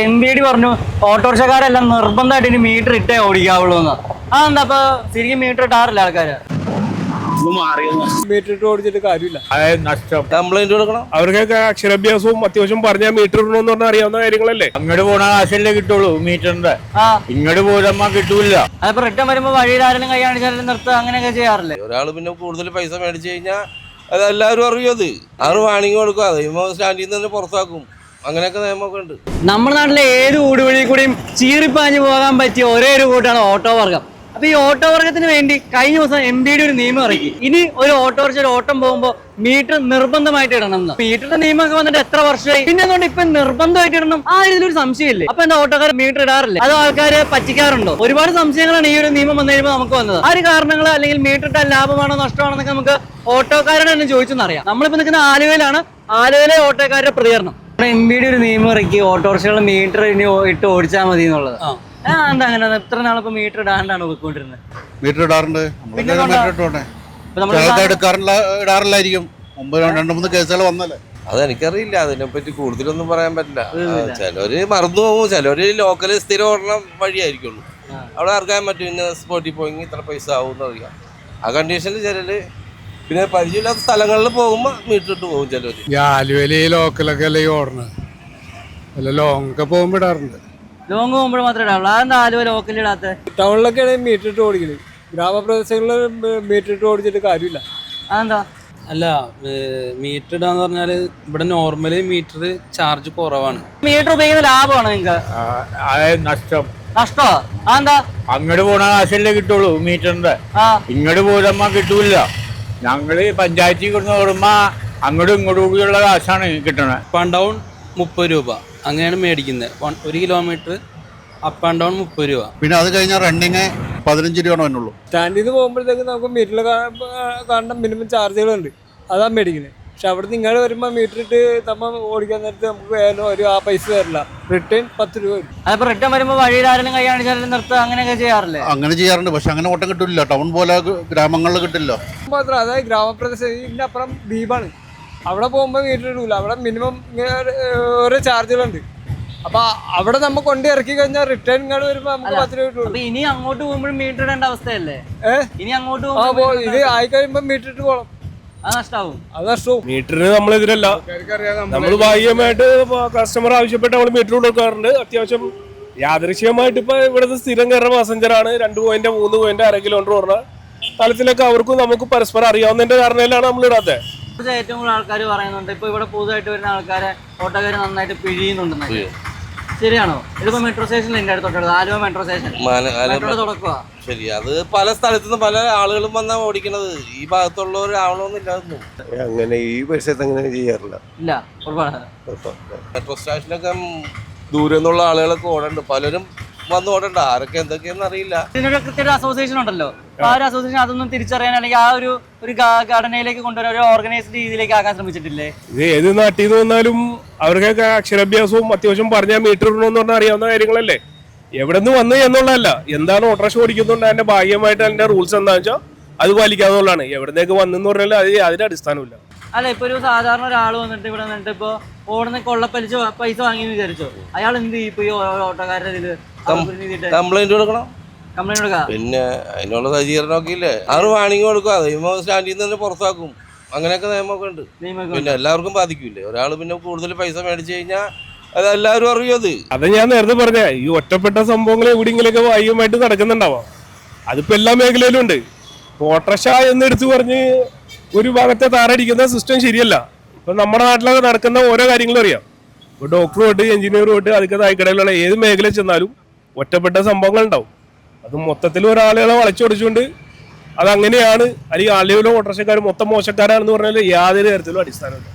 MBD പറഞ്ഞു ഓട്ടോറിക്ഷക്കാരെല്ലാം നിർബന്ധമായിട്ട് ഇനി മീറ്റർ ഇട്ടേ ഓടിക്കാവുള്ളൂ എന്ന്. അതെന്താ അപ്പൊ ശരിക്കും മീറ്റർ ഇട്ടാറില്ല ആൾക്കാര്? മീറ്റർ ഇട്ട് ഓടിച്ചിട്ട് കാര്യമില്ല, നഷ്ടം. കംപ്ലൈന്റ് കൊടുക്കണം. അവർക്കൊക്കെ അക്ഷരാഭ്യാസവും അത്യാവശ്യം പറഞ്ഞാൽ മീറ്റർ ഇടണമെന്ന് പറഞ്ഞാൽ അറിയാവുന്ന കാര്യങ്ങളല്ലേ. അങ്ങോട്ട് പോണ കാശല്ലേ കിട്ടുള്ളൂ മീറ്ററിന്റെ, ഇങ്ങോട്ട് പോരുമ്പോ കിട്ടൂല. അതിപ്പോ റിട്ടേൺ വരുമ്പോ വഴിയിൽ ആരെങ്കിലും കൈ കാണിച്ചാലും നിർത്തുക അങ്ങനെയൊക്കെ ചെയ്യാറില്ലേ? ഒരാള് പിന്നെ കൂടുതൽ പൈസ മേടിച്ചു കഴിഞ്ഞാൽ അത് എല്ലാവരും അറിയും. അത് വാണിംഗ് കൊടുക്കും, അത് സ്റ്റാൻഡിൽ നിന്ന് തന്നെ പുറത്താക്കും. അങ്ങനെയൊക്കെ നിയമമൊക്കെ ഉണ്ട്. നമ്മുടെ നാട്ടിലെ ഏത് ഊടുവഴി കൂടിയും ചീറിപ്പാഞ്ഞു പോകാൻ പറ്റിയ ഒരേ ഒരു കൂട്ടാണ് ഓട്ടോ വർഗം. അപ്പൊ ഈ ഓട്ടോ വർഗത്തിന് വേണ്ടി കഴിഞ്ഞ ദിവസം MBD ഒരു നിയമം ഇറക്കി. ഇനി ഒരു ഓട്ടോറിക്ഷ ഒരു ഓട്ടം പോകുമ്പോൾ മീറ്റർ നിർബന്ധമായിട്ട് ഇടണം എന്ന്. മീറ്ററിന്റെ നിയമമൊക്കെ വന്നിട്ട് എത്ര വർഷമായി, പിന്നെ അതുകൊണ്ട് ഇപ്പൊ നിർബന്ധമായിട്ട് ഇടണം ആ ഇതിലൊരു സംശയമില്ലേ? അപ്പൊ എന്താ ഓട്ടോക്കാർ മീറ്റർ ഇടാറില്ലേ? അത് ആൾക്കാര് പറ്റിക്കാറുണ്ടോ? ഒരുപാട് സംശയങ്ങളാണ് ഈ ഒരു നിയമം വന്നു കഴിയുമ്പോൾ നമുക്ക് വന്നത്. ആ ഒരു കാരണങ്ങൾ അല്ലെങ്കിൽ മീറ്റർ ഇട്ടാൽ ലാഭമാണോ നഷ്ടമാണോ എന്നൊക്കെ നമുക്ക് ഓട്ടോക്കാരോട് തന്നെ ചോദിച്ചെന്നറിയാം. നമ്മളിപ്പോ നിൽക്കുന്ന ആലുവയിലാണ്. ആലുവയിലെ ഓട്ടോക്കാരുടെ പ്രതികരണം. MBD ഒരു നിയമം ഇറക്കി ഓട്ടോറിക്ഷകൾ മീറ്റർ ഇനി ഇട്ട് ഓടിച്ചാൽ മതി എന്നുള്ളത്. എന്താ അങ്ങനെ ഇത്ര നാളിപ്പോ മീറ്റർ ഇടാണ്ടാണ് പോയിക്കൊണ്ടിരുന്നത്? മീറ്റർ ഇടാറുണ്ട്, ഇടാറില്ലായിരിക്കും. മുമ്പ് 2-3 കേസുകൾ വന്നല്ലേ. അതെനിക്കറിയില്ല, അതിനെപ്പറ്റി കൂടുതലൊന്നും പറയാൻ പറ്റില്ല. ചിലര് മറന്നു പോകും, ചിലര് ലോക്കല് സ്ഥിരം ഓടണം വഴിയായിരിക്കുള്ളൂ. അവിടെ ഇറക്കാൻ പറ്റും, ഇന്ന സ്പോട്ടിൽ പോയെങ്കിൽ ഇത്ര പൈസ ആവും എന്നറിയാം. ആ കണ്ടീഷനിൽ ചിലര് പിന്നെ പരിചയമില്ലാത്ത സ്ഥലങ്ങളിൽ പോകുമ്പോ മീറ്റർ ഇട്ട് പോകും ചിലര്. ആലുവയില് ലോക്കലൊക്കെ അല്ലേ ഓടണത്, അല്ല ലോങ് ഒക്കെ പോകുമ്പോ ഇടാറുണ്ട്. ലോങ് പോകുമ്പോൾ മാത്രമേ ഇടാവുള്ളൂ. അതെന്താ ആലുവ ലോക്കൽ ഇടാത്ത? ടൗണിലൊക്കെയാണ് മീറ്റർ ഇട്ട് ഓടിക്കുന്നത്, ഗ്രാമപ്രദേശങ്ങളിൽ മീറ്റർ ഇട്ട് ഓടിച്ചിട്ട് കാര്യമില്ല. അതെന്താ? അല്ല, മീറ്റർ ഇടാന്ന് പറഞ്ഞാല് ഇവിടെ നോർമലി മീറ്റർ ചാർജ് കുറവാണ്. മീറ്റർ ഉപയോഗിക്കുന്ന ലാഭമാണ് നിങ്ങൾക്ക്? നഷ്ടം. നഷ്ടോ? അതെന്താ? അങ്ങോട്ട് പോണ കാശല്ലേ കിട്ടുള്ളൂ മീറ്ററിന്റെ, ഇങ്ങോട്ട് പോരുമ്പോ കിട്ടൂല. ഞങ്ങള് പഞ്ചായത്തിൽ കൊണ്ട് ഓടുമ്പോ അങ്ങോട്ടും ഇങ്ങോട്ടും കൂടിയുള്ള കാശാണ് കിട്ടണത്. അപ്പ് ആൻഡ് ഡൗൺ 30 രൂപ അങ്ങനെയാണ് മേടിക്കുന്നത്. 1 കിലോമീറ്റർ അപ്പ് ആൻഡ് ഡൗൺ 30 രൂപ. പിന്നെ അത് കഴിഞ്ഞാൽ റണ്ണിങ് 15 രൂപ വരുന്നുള്ളൂ. സ്റ്റാൻഡിൽ നിന്ന് പോകുമ്പോഴത്തേക്ക് നമുക്ക് മീറ്ററിൽ കാണുന്ന മിനിമം ചാർജുകളുണ്ട്, അതാണ് മേടിക്കുന്നത്. പക്ഷെ അവിടെ നിങ്ങൾ വരുമ്പോൾ മീറ്റർ ഇട്ട് നമ്മൾ ഓടിക്കാൻ നേരത്ത് നമുക്ക് വേറെ ആ പൈസ തരില്ല, റിട്ടേൺ 10 രൂപ വരും. അതിപ്പോ റിട്ടേൺ വരുമ്പോ വഴിയിൽ ആരെങ്കിലും കൈ കാണിച്ചാലും നിർത്തുക അങ്ങനെയൊക്കെ ചെയ്യാറില്ലേ? അങ്ങനെ ചെയ്യാറുണ്ട്, പക്ഷെ അങ്ങനെ ഓട്ടം കിട്ടില്ല. ടൗൺ പോലെ ഗ്രാമങ്ങളിൽ കിട്ടില്ല. മാത്രം അതായത് ഗ്രാമപ്രദേശം ഇതിൻ്റെ അപ്പുറം ദ്വീപാണ്, അവിടെ പോകുമ്പോൾ മീറ്റർ ഇടില്ല. അവിടെ മിനിമം ഓരോ ചാർജുകളുണ്ട്. അപ്പൊ അവിടെ നമ്മൾ കൊണ്ട് ഇറക്കി കഴിഞ്ഞാൽ റിട്ടേൺ ഇങ്ങോട്ട് വരുമ്പോ നമുക്ക് 10 രൂപ കിട്ടും. ഇനി അങ്ങോട്ട് പോകുമ്പോഴും മീറ്റർ ഇടേണ്ട അവസ്ഥയല്ലേ? ഇനി അങ്ങോട്ട് ഇത് ആയി കഴിയുമ്പോ മീറ്റർ ഇട്ട് പോകണം, അത് നഷ്ടമാവും. മീറ്ററിന് നമ്മളെതിരല്ല, നമ്മൾ ഭാഗ്യമായിട്ട് കസ്റ്റമർ ആവശ്യപ്പെട്ട് നമ്മൾ മീറ്റർ കൊടുക്കാറുണ്ട്. അത്യാവശ്യം യാദൃശ്യമായിട്ട് ഇപ്പൊ ഇവിടുത്തെ സ്ഥിരം കയറുന്ന പാസഞ്ചറാണ്. 2 പോയിന്റ് 3 പോയിന്റ് 1/2 കിലോമീറ്റർ പറഞ്ഞ തലത്തിലൊക്കെ അവർക്കും നമുക്ക് പരസ്പരം അറിയാവുന്നതിന്റെ കാരണമാണ് നമ്മൾ ഇടാത്തത്. ഏറ്റവും കൂടുതൽ ആൾക്കാർ പറയുന്നുണ്ട് ഇപ്പൊ ഇവിടെ പുതുതായിട്ട് വരുന്ന ആൾക്കാരെ ഓട്ടോക്കാര് നന്നായിട്ട് പിഴിയുന്നുണ്ടെന്ന്. ശരിയാണോ? ഇതിപ്പോ മെട്രോ സ്റ്റേഷനിൽ എന്റെ അടുത്തോട്ട് ആലുവ മെട്രോ സ്റ്റേഷൻ തുടക്കുക. ശരി, അത് പല സ്ഥലത്തുനിന്ന് പല ആളുകളും വന്നാ ഓടിക്കണത്. ഈ ഭാഗത്തുള്ളവരാവണമെന്നില്ല. അങ്ങനെ ഈ പരിസരത്ത് അങ്ങനെ ചെയ്യാറില്ല. ഇല്ല, മെട്രോ സ്റ്റേഷനൊക്കെ ദൂരെ നിന്നുള്ള ആളുകളൊക്കെ ഓടണ്ട്, പലരും വന്ന് ഓടണ്ട. ആരൊക്കെ എന്തൊക്കെയെന്ന് അറിയില്ല. ഇതിനൊരു കൃത്യ അസോസിയേഷൻ ഉണ്ടല്ലോ, ആ ഒരു അസോസിയേഷൻ അതൊന്നും തിരിച്ചറിയാൻ അല്ലെങ്കിൽ ആ ഒരു ഘടനയിലേക്ക് കൊണ്ടുവരാൻ ഒരു ഓർഗനൈസ്ഡ് രീതിയിലേക്ക് ആക്കാൻ ശ്രമിച്ചിട്ടില്ലേ? ഇത് ഏത് നാട്ടിൽ നിന്ന് വന്നാലും അവർക്കൊക്കെ അക്ഷരാഭ്യാസവും അത്യാവശ്യം പറഞ്ഞാൽ മീറ്റർ ഇടണമെന്ന് പറഞ്ഞാൽ അറിയാവുന്ന കാര്യങ്ങളല്ലേ. എവിടെ നിന്ന് വന്നു എന്നുള്ളതല്ല, എന്താണ് ഓട്ടോറിക്ഷ ഓടിക്കുന്നുണ്ട് അതിന്റെ ഭാഗ്യമായിട്ട് അതിന്റെ റൂൾസ് എന്താണെന്ന് വെച്ചാൽ അത് പാലിക്കാന്നുള്ളതാണ്. എവിടേക്ക് വന്നെന്ന് പറഞ്ഞാൽ അതിന്റെ അടിസ്ഥാനമില്ല. അല്ല, ഇപ്പൊ ഒരു സാധാരണ ഒരാൾ വന്നിട്ട് ഇവിടെ വന്നിട്ട് ഇപ്പൊ ഓടുന്ന കൊള്ളപ്പലിച്ച് പൈസ വാങ്ങിയെന്ന് വിചാരിച്ചോ, അയാൾ എന്ത് ചെയ്യും? ഇപ്പൊ ഈ ഓട്ടോക്കാരുടെ ഇതില് കംപ്ലൈന്റ് കൊടുക്കണം. കംപ്ലൈന്റ് കൊടുക്കാം. പിന്നെ അതിനുള്ള സജ്ജീകരണമൊക്കെ ഇല്ലേ, അത് വാണിംഗ് കൊടുക്കും, അത് സ്റ്റാൻഡിൽ നിന്ന് തന്നെ പുറത്താക്കും. അങ്ങനെയൊക്കെ നിയമമൊക്കെ ഉണ്ട്. പിന്നെ എല്ലാവർക്കും ബാധിക്കൂലേ. ഒരാൾ പിന്നെ കൂടുതൽ പൈസ മേടിച്ചു കഴിഞ്ഞാൽ അത് എല്ലാവരും അറിയും. അത് ഞാൻ നേരത്തെ പറഞ്ഞ ഈ ഒറ്റപ്പെട്ട സംഭവങ്ങൾ എവിടെയെങ്കിലൊക്കെ വായുമായിട്ട് നടക്കുന്നുണ്ടാവാം. അതിപ്പോ എല്ലാ മേഖലയിലും ഉണ്ട്. ഓട്ടോറിക്ഷ എന്ന് എടുത്തു പറഞ്ഞ് ഒരു ഭാഗത്തെ താറടിക്കുന്ന സിസ്റ്റം ശരിയല്ല. ഇപ്പൊ നമ്മുടെ നാട്ടിലൊക്കെ നടക്കുന്ന ഓരോ കാര്യങ്ങളും അറിയാം. ഇപ്പൊ ഡോക്ടർ തൊട്ട് എഞ്ചിനീയർ തൊട്ട് അതൊക്കെ തായ്ക്കടയിലുള്ള ഏത് മേഖലയിൽ ചെന്നാലും ഒറ്റപ്പെട്ട സംഭവങ്ങൾ ഉണ്ടാവും. അത് മൊത്തത്തിൽ ഒരാളുകളെ വളച്ചൊടിച്ചുകൊണ്ട് അതങ്ങനെയാണ് അല്ലെങ്കിൽ ആളുകളും ഓട്ടോറിക്ഷക്കാർ മൊത്തം മോശക്കാരാണെന്ന് പറഞ്ഞാൽ യാതൊരു തരത്തിലും അടിസ്ഥാനമില്ല.